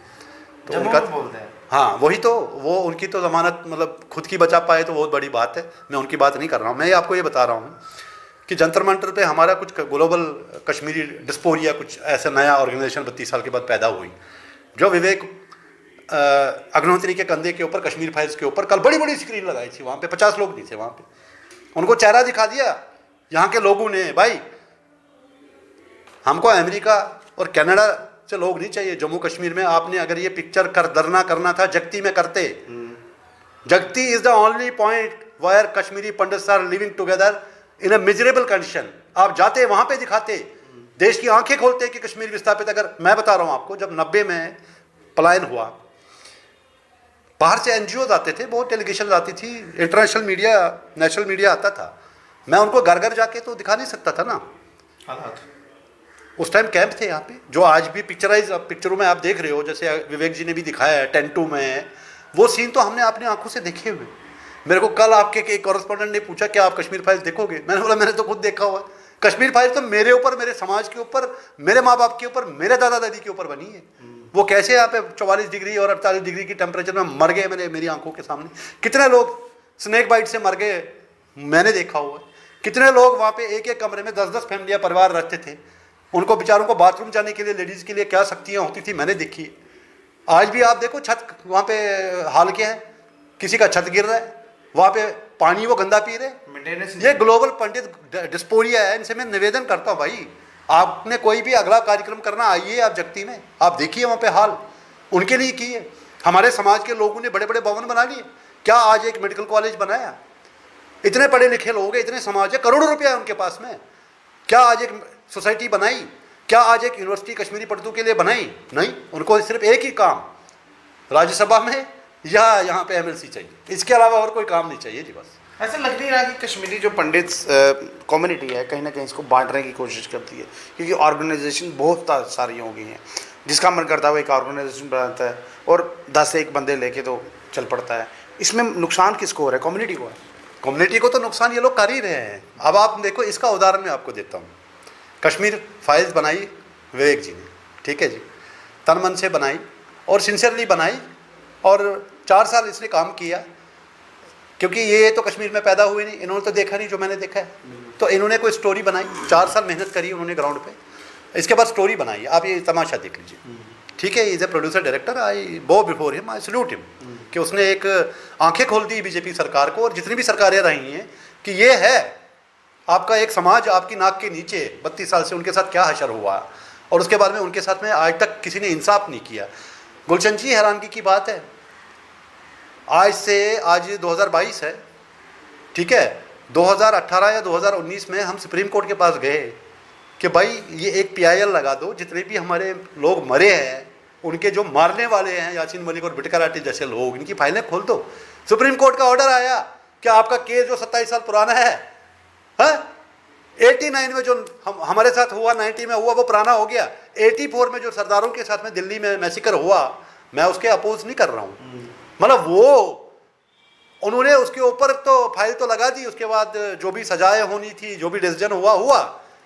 तो उनका बोलते हैं, हाँ वही तो, वो उनकी तो जमानत मतलब खुद की बचा पाए तो बहुत बड़ी बात है। मैं उनकी बात नहीं कर रहा हूँ, मैं आपको ये बता रहा हूँ कि जंतर मंतर पे हमारा कुछ ग्लोबल कश्मीरी डिस्पोरिया कुछ ऐसा नया ऑर्गेनाइजेशन 32 साल के बाद पैदा हुई, जो विवेक अग्निहोत्री के कंधे के ऊपर कश्मीर फाइल्स के ऊपर कल बड़ी बड़ी स्क्रीन लगाई थी। वहाँ पे 50 लोग नहीं थे वहाँ पे, उनको चेहरा दिखा दिया यहाँ के लोगों ने, भाई हमको अमेरिका और कनाडा से लोग नहीं चाहिए। जम्मू कश्मीर में आपने अगर ये पिक्चर धरना करना था जगती में करते। Jagti is the only point where Kashmiri Pandits are living together in a miserable condition. आप जाते वहां पे दिखाते, देश की आंखें खोलते कि कश्मीर विस्थापित। अगर मैं बता रहा हूं आपको, जब 90 में पलायन हुआ, बाहर से एनजीओ आते थे, बहुत डेलीगेशन आती थी, इंटरनेशनल मीडिया, नेशनल मीडिया आता था। मैं उनको घर घर जाके तो दिखा नहीं सकता था ना हालात। उस टाइम कैंप थे यहाँ पे, जो आज भी पिक्चरों में आप देख रहे हो, जैसे विवेक जी ने भी दिखाया है टेंटू में, वो सीन तो हमने अपनी आंखों से देखे हुए। मेरे को कल आपके एक कॉरेस्पॉन्डेंट ने पूछा क्या आप कश्मीर फाइल्स देखोगे? मैंने बोला मैंने तो खुद देखा हुआ है। कश्मीर फाइल्स तो मेरे ऊपर, मेरे समाज के ऊपर, मेरे माँ बाप के ऊपर, मेरे दादा दादी के ऊपर बनी है। वो कैसे यहाँ पे 44 डिग्री और 48 डिग्री की टेम्परेचर में मर गए मेरी आंखों के सामने। कितने लोग स्नेक बाइट से मर गए मैंने देखा हुआ है। कितने लोग वहाँ पे एक कमरे में 10-10 फैमिलियाँ परिवार रहते थे, उनको बेचारों को बाथरूम जाने के लिए लेडीज़ के लिए क्या शक्तियाँ होती थी मैंने देखी। आज भी आप देखो छत वहाँ पे हाल क्या है, किसी का छत गिर रहा है, वहाँ पे पानी वो गंदा पी रहे। ये ग्लोबल पंडित डिस्पोरिया है, इनसे मैं निवेदन करता हूँ भाई, आपने कोई भी अगला कार्यक्रम करना, आइए आप जगती में, आप देखिए वहाँ पे हाल उनके लिए की है। हमारे समाज के लोगों ने बड़े बड़े भवन बना लिए। क्या आज एक मेडिकल कॉलेज बनाया? इतने पढ़े लिखे लोग हैं, इतने समाज है, करोड़ों रुपया है उनके पास में। क्या आज एक सोसाइटी बनाई? क्या आज एक यूनिवर्सिटी कश्मीरी पंडितों के लिए बनाई? नहीं, उनको सिर्फ एक ही काम, राज्यसभा में या यहाँ पे एमएलसी चाहिए, इसके अलावा और कोई काम नहीं चाहिए जी। बस ऐसा लग नहीं रहा कि कश्मीरी जो पंडित कम्युनिटी है कहीं ना कहीं इसको बांटने की कोशिश करती है, क्योंकि ऑर्गेनाइजेशन बहुत सारी हो गई हैं, जिसका मन करता है वो एक ऑर्गेनाइजेशन बनाता है और 10 से 1 बंदे लेके तो चल पड़ता है। इसमें नुकसान किसको हो रहा है? कम्युनिटी को है। कम्युनिटी को तो नुकसान ये लोग कर ही रहे हैं। अब आप देखो, इसका उदाहरण मैं आपको देता हूँ। कश्मीर फाइल्स बनाई विवेक जी ने, ठीक है जी, तन मन से बनाई और सिंसियरली बनाई, और 4 साल इसने काम किया, क्योंकि ये तो कश्मीर में पैदा हुए नहीं, इन्होंने तो देखा नहीं जो मैंने देखा है। तो इन्होंने कोई स्टोरी बनाई, 4 साल मेहनत करी उन्होंने ग्राउंड पे, इसके बाद स्टोरी बनाई। आप ये तमाशा देख लीजिए, ठीक है। Is a producer director, I bow before him, I salute him, कि उसने एक आंखें खोल दी बीजेपी सरकार को और जितनी भी सरकारें रही हैं कि ये है आपका एक समाज आपकी नाक के नीचे। 32 साल से उनके साथ क्या हशर हुआ, और उसके बाद में उनके साथ में आज तक किसी ने इंसाफ नहीं किया। गुलशन जी, हैरानगी की बात है, आज 2022 है, ठीक है, 2018 या 2019 में हम सुप्रीम कोर्ट के पास गए कि भाई ये एक PIL लगा दो, जितने भी हमारे लोग मरे हैं उनके जो मारने वाले हैं, यासीन मलिक और बिट कराटे जैसे लोग, इनकी फाइलें खोल दो। सुप्रीम कोर्ट का ऑर्डर आया कि आपका केस जो 27 साल पुराना है, 89 में जो हमारे साथ हुआ, 90 में हुआ, वो पुराना हो गया। 84 में जो सरदारों के साथ में दिल्ली में मैसेकर हुआ, मैं उसके अपोज नहीं कर रहा हूँ, मतलब वो उन्होंने उसके ऊपर तो फाइल तो लगा दी, उसके बाद जो भी सजाएं होनी थी, जो भी डिसीजन हुआ,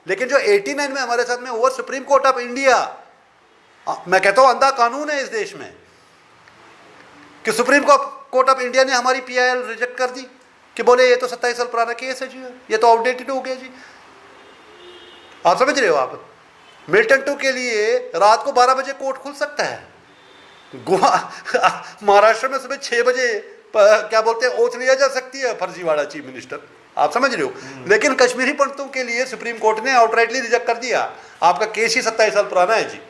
लेकिन जो 89 में हमारे साथ में हुआ, सुप्रीम कोर्ट ऑफ इंडिया, मैं कहता हूँ अंधा कानून है इस देश में, कि सुप्रीम कोर्ट ऑफ इंडिया ने हमारी PIL रिजेक्ट कर दी कि बोले ये तो 27 साल पुराना केस है जी, ये तो आउटडेटेड हो गया जी। आप समझ रहे हो? आप मिल्टन 2 के लिए रात को 12 बजे कोर्ट खुल सकता है, महाराष्ट्र में सुबह 6 बजे क्या बोलते हैं ओथ लिया जा सकती है, फर्जीवाड़ा चीफ मिनिस्टर, आप समझ रहे हो। लेकिन कश्मीरी पंडितों के लिए सुप्रीम कोर्ट ने आउटराइटली रिजेक्ट कर दिया, आपका केस ही 27 साल पुराना है जी,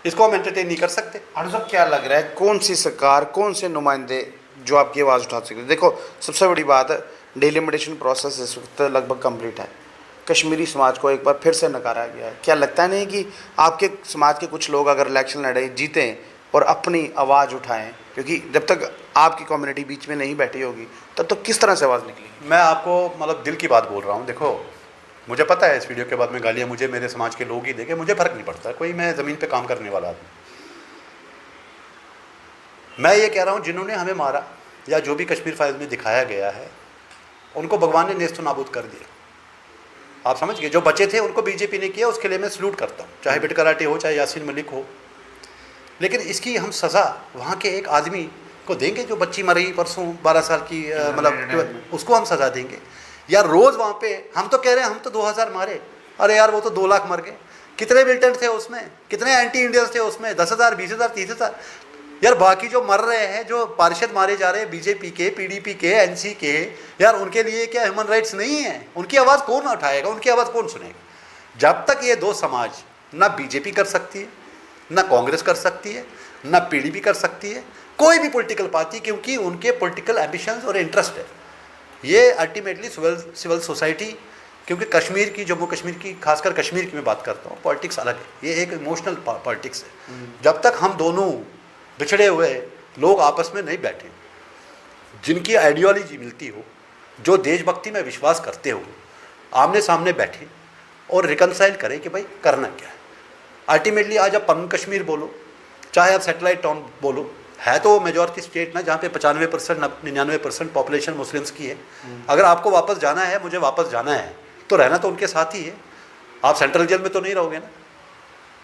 इसको हम एंटरटेन नहीं कर सकते। साहब क्या लग रहा है, कौन सी सरकार, कौन से नुमाइंदे जो आपकी आवाज़ उठा सकते हैं? देखो सबसे बड़ी बात है, डिलिमिटेशन प्रोसेस इस वक्त लगभग कंप्लीट है, कश्मीरी समाज को एक बार फिर से नकारा गया है। क्या लगता नहीं कि आपके समाज के कुछ लोग अगर इलेक्शन लड़े, जीतें और अपनी आवाज़ उठाएं, क्योंकि जब तक आपकी कम्युनिटी बीच में नहीं बैठी होगी तब तक किस तरह से आवाज़ निकलेगी? मैं आपको मतलब दिल की बात बोल रहा हूँ। देखो मुझे पता है इस वीडियो के बाद में गालियाँ मुझे मेरे समाज के लोग ही देंगे, मुझे फ़र्क नहीं पड़ता, कोई मैं ज़मीन पे काम करने वाला आदमी। मैं ये कह रहा हूँ जिन्होंने हमें मारा या जो भी कश्मीर फाइल्स में दिखाया गया है, उनको भगवान ने नेस्त नाबूद कर दिया, आप समझ गए। जो बचे थे उनको बीजेपी ने किया, उसके लिए मैं सल्यूट करता हूँ, चाहे बिट कराटे हो, चाहे यासीन मलिक हो। लेकिन इसकी हम सज़ा वहाँ के एक आदमी को देंगे जो बच्ची मरी परसों 12 साल की, मतलब उसको हम सज़ा देंगे? या रोज़ वहाँ पे हम तो कह रहे हैं हम तो 2000 मारे, अरे यार वो तो 2 लाख मर गए। कितने मिलिटेंट थे उसमें, कितने एंटी इंडियंस थे उसमें, 10,000, 20,000, 30,000। यार बाकी जो मर रहे हैं, जो पार्षद मारे जा रहे हैं बीजेपी के, पीडीपी के, एनसी के, यार उनके लिए क्या ह्यूमन राइट्स नहीं है? उनकी आवाज़ कौन उठाएगा, उनकी आवाज़ कौन सुनेगा? जब तक ये दो समाज, ना बीजेपी कर सकती है, ना कांग्रेस कर सकती है, ना पीडीपी कर सकती है, कोई भी पॉलिटिकल पार्टी, क्योंकि उनके पॉलिटिकल एम्बिशंस और इंटरेस्ट है। ये अल्टीमेटली सिविल सोसाइटी, क्योंकि कश्मीर की, जम्मू कश्मीर की, खासकर कश्मीर की मैं बात करता हूँ, पॉलिटिक्स अलग है, ये एक इमोशनल पॉलिटिक्स है। जब तक हम दोनों बिछड़े हुए लोग आपस में नहीं बैठे, जिनकी आइडियोलॉजी मिलती हो, जो देशभक्ति में विश्वास करते हो, आमने सामने बैठे और रिकनसाइल करें कि भाई करना क्या है। अल्टीमेटली आज आप पन कश्मीर बोलो, चाहे आप सेटेलाइट टाउन बोलो, है तो मेजॉरिटी स्टेट ना जहाँ पे 95% 99% पॉपुलेशन मुस्लिम्स की है। अगर आपको वापस जाना है, मुझे वापस जाना है, तो रहना तो उनके साथ ही है। आप सेंट्रल जेल में तो नहीं रहोगे ना,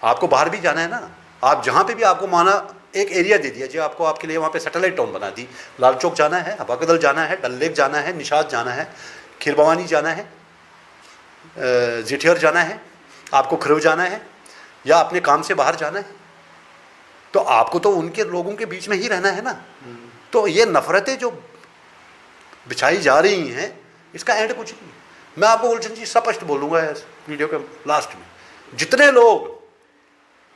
आपको बाहर भी जाना है ना। आप जहाँ पे भी आपको माना एक एरिया दे दिया जी आपको, आपके लिए वहाँ पे सैटेलाइट टाउन बना दी। लाल चौक जाना है, हबाकदल जाना है, डल लेक जाना है, निशात जाना है, खीर भवानी जाना है, जिठियर जाना है, आपको खरव जाना है, या अपने काम से बाहर जाना है, तो आपको तो उनके लोगों के बीच में ही रहना है ना। तो ये नफरतें जो बिछाई जा रही हैं, इसका एंड कुछ नहीं। मैं आपको गुलशन जी स्पष्ट बोलूँगा इस वीडियो के लास्ट में, जितने लोग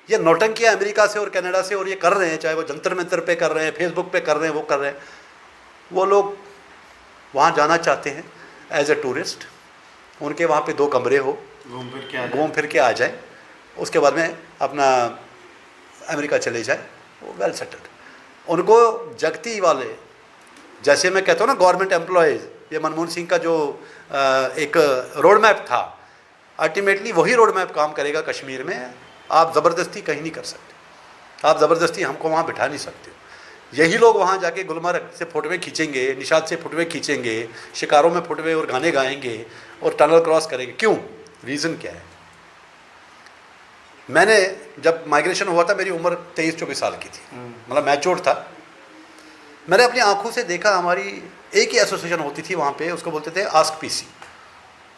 ये नौटंकियाँ अमेरिका से और कनाडा से और ये कर रहे हैं, चाहे वो जंतर मंतर पे कर रहे हैं, फेसबुक पे कर रहे हैं, वो कर रहे हैं, वो लोग वहाँ जाना चाहते हैं एज ए टूरिस्ट, उनके वहाँ पे 2 कमरे हो, घूम फिर के आ जाए, उसके बाद में अपना अमेरिका चले जाए, वो वेल सेटल्ड। उनको जगती वाले, जैसे मैं कहता हूँ ना गवर्नमेंट एम्प्लॉयज़, ये मनमोहन सिंह का जो एक रोड मैप था, अल्टीमेटली वही रोड मैप काम करेगा कश्मीर में। आप ज़बरदस्ती कहीं नहीं कर सकते, आप ज़बरदस्ती हमको वहाँ बिठा नहीं सकते। यही लोग वहाँ जाके गुलमर्ग से फोटोवें खींचेंगे, निशात से फोटोवें खींचेंगे, शिकारों में फोटोवें और गाने गाएंगे और टनल क्रॉस करेंगे। क्यों? रीज़न क्या है? मैंने जब माइग्रेशन हुआ था, मेरी उम्र 23-24 साल की थी, मतलब मैच्योर था। मैंने अपनी आंखों से देखा, हमारी एक ही एसोसिएशन होती थी वहाँ पे, उसको बोलते थे आस्क पीसी,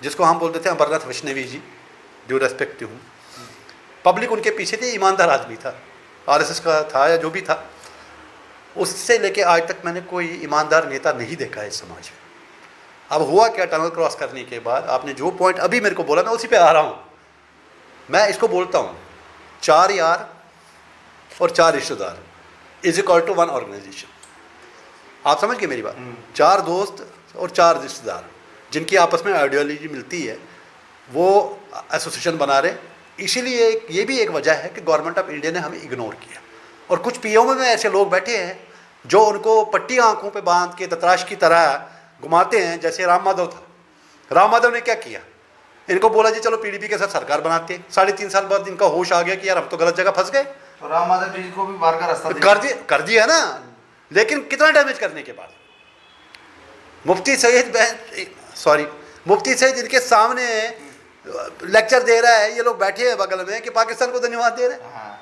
जिसको हम बोलते थे अमरनाथ वैष्णवी जी, ड्यू रेस्पेक्ट हूँ। पब्लिक उनके पीछे थी, ईमानदार आदमी था, आरएसएस का था या जो भी था। उससे लेके आज तक मैंने कोई ईमानदार नेता नहीं देखा है इस समाज में। अब हुआ क्या, टनल क्रॉस करने के बाद आपने जो पॉइंट अभी मेरे को बोला, मैं उसी पे आ रहा हूँ। मैं इसको बोलता हूँ 4 यार और 4 रिश्तेदार इज इक्वल टू 1 ऑर्गेनाइजेशन। आप समझ गए मेरी बात? 4 दोस्त और 4 रिश्तेदार जिनकी आपस में आइडियोलॉजी मिलती है, वो एसोसिएशन बना रहे। इसीलिए ये भी एक वजह है कि गवर्नमेंट ऑफ इंडिया ने हमें इग्नोर किया। और कुछ पीओ में ऐसे लोग बैठे हैं जो उनको पट्टी आंखों पे बांध के दतराश की तरह घुमाते हैं, जैसे राम माधव था। राम माधव ने क्या किया, इनको बोला जी चलो पीडीपी के साथ सरकार बनाते हैं। 3.5 साल बाद इनका होश आ गया कि यार हम तो गलत जगह फंस गए, तो राम माधव जी को भी बाहर का रास्ता कर दिया ना। लेकिन कितना डैमेज करने के बाद मुफ्ती सईद इनके सामने लेक्चर दे रहा है, ये लोग बैठे हैं बगल में कि पाकिस्तान को धन्यवाद दे रहे हैं।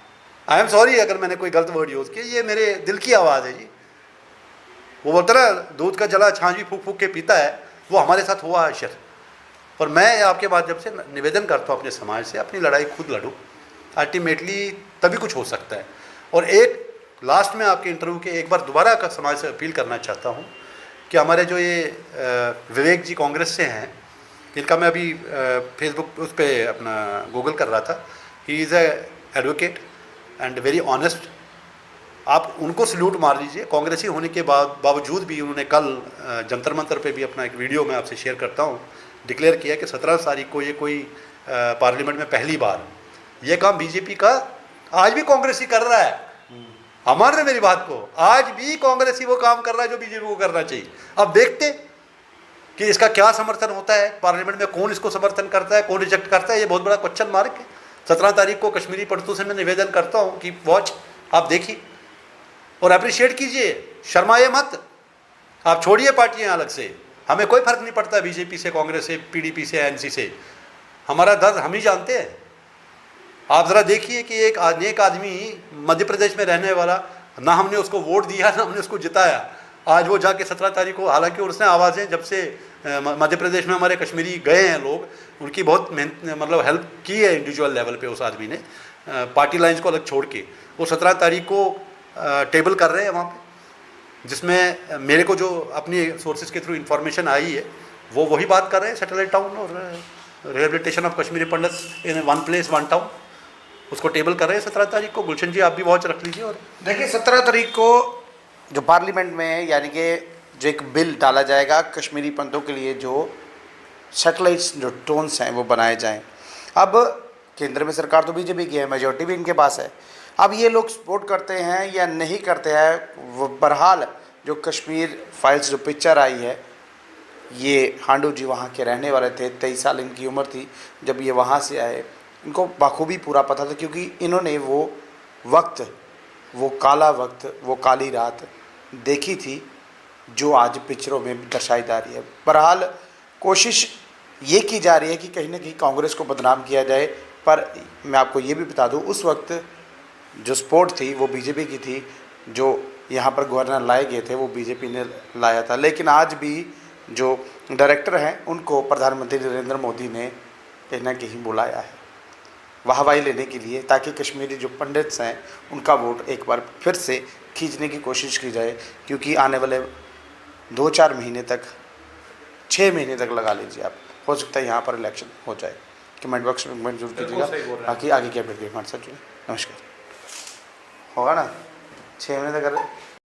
आई एम सॉरी अगर मैंने कोई गलत वर्ड यूज़ किया, ये मेरे दिल की आवाज़ है जी। वो बोलता ना दूध का जला छाछ भी फूक फूक के पीता है, वो हमारे साथ हुआ है शर। और मैं आपके माध्यम से निवेदन करता हूँ अपने समाज से, अपनी लड़ाई खुद लड़ो, अल्टीमेटली तभी कुछ हो सकता है। और एक लास्ट में आपके इंटरव्यू के एक बार दोबारा का समाज से अपील करना चाहता हूँ कि हमारे जो ये विवेक जी कांग्रेस से हैं, इनका मैं अभी फेसबुक उस पर अपना गूगल कर रहा था, he is a advocate and very honest. आप उनको सल्यूट मार लीजिए। कांग्रेसी होने के बावजूद भी उन्होंने कल जंतर मंतर पे भी अपना एक वीडियो मैं आपसे शेयर करता हूँ, डिक्लेयर किया कि 17 तारीख को ये कोई पार्लियामेंट में पहली बार ये काम बीजेपी का आज भी कांग्रेसी कर रहा है। हमारे मेरी बात को, आज भी कांग्रेसी वो काम कर रहा है जो बीजेपी को करना चाहिए। अब देखते कि इसका क्या समर्थन होता है पार्लियामेंट में, कौन इसको समर्थन करता है, कौन रिजेक्ट करता है। ये बहुत बड़ा क्वेश्चन मार्क है। 17 तारीख को कश्मीरी पंडितों से मैं निवेदन करता हूँ कि वॉच आप देखिए और अप्रिशिएट कीजिए, शर्माए मत। आप छोड़िए पार्टियाँ अलग से, हमें कोई फर्क नहीं पड़ता बीजेपी से, कांग्रेस से, पीडीपी से, एनसी से। हमारा दर्द हम ही जानते हैं। आप ज़रा देखिए कि एक नेक आदमी मध्य प्रदेश में रहने वाला, ना हमने उसको वोट दिया ना हमने उसको जिताया, आज वो जाके 17 तारीख को, हालांकि उसने आवाज़ें जब से मध्य प्रदेश में हमारे कश्मीरी गए हैं लोग, उनकी बहुत मेहनत मतलब हेल्प की है इंडिविजुअल लेवल पे उस आदमी ने, पार्टी लाइन्स को अलग छोड़ के। वो 17 तारीख को टेबल कर रहे हैं वहाँ पे, जिसमें मेरे को जो अपनी सोर्सेज के थ्रू इंफॉर्मेशन आई है वो वही बात कर रहे हैं, सैटेलाइट टाउन और rehabilitation of Kashmiri Pandit in one place one town, उसको टेबल कर रहे हैं 17 तारीख को। गुलशन जी आप भी वॉच रख लीजिए। और देखिए 17 तारीख को जो पार्लियामेंट में यानी कि जो एक बिल डाला जाएगा कश्मीरी पंडितों के लिए, जो सैटेलाइट जो टोन्स हैं वो बनाए जाएं। अब केंद्र में सरकार तो बीजेपी की है, मेजोरिटी भी इनके पास है। अब ये लोग सपोर्ट करते हैं या नहीं करते हैं, वो बहरहाल जो कश्मीर फाइल्स जो पिक्चर आई है, ये हांडू जी वहाँ के रहने वाले थे, 23 साल इनकी उम्र थी जब ये वहाँ से आए। इनको बखूबी पूरा पता था क्योंकि इन्होंने वो वक्त, वो काला वक्त, वो काली रात देखी थी जो आज पिक्चरों में दर्शाई जा रही है। बहरहाल कोशिश ये की जा रही है कि कहीं ना कहीं कांग्रेस को बदनाम किया जाए, पर मैं आपको ये भी बता दूं उस वक्त जो सपोर्ट थी वो बीजेपी की थी, जो यहाँ पर गवर्नर लाए गए थे वो बीजेपी ने लाया था। लेकिन आज भी जो डायरेक्टर हैं उनको प्रधानमंत्री नरेंद्र मोदी ने कहीं ना कहीं बुलाया है वाहवाही लेने के लिए, ताकि कश्मीरी जो पंडित्स हैं उनका वोट एक बार फिर से खींचने की कोशिश की जाए। क्योंकि आने वाले 2-4 महीने तक, 6 महीने तक लगा लीजिए आप, हो सकता है यहाँ पर इलेक्शन हो जाए। कमेंट बॉक्स में कमेंट जरूर कीजिएगा। बाकी आगे क्या अपडेट हमारे साथ जुड़े। नमस्कार। होगा ना 6 महीने तक कर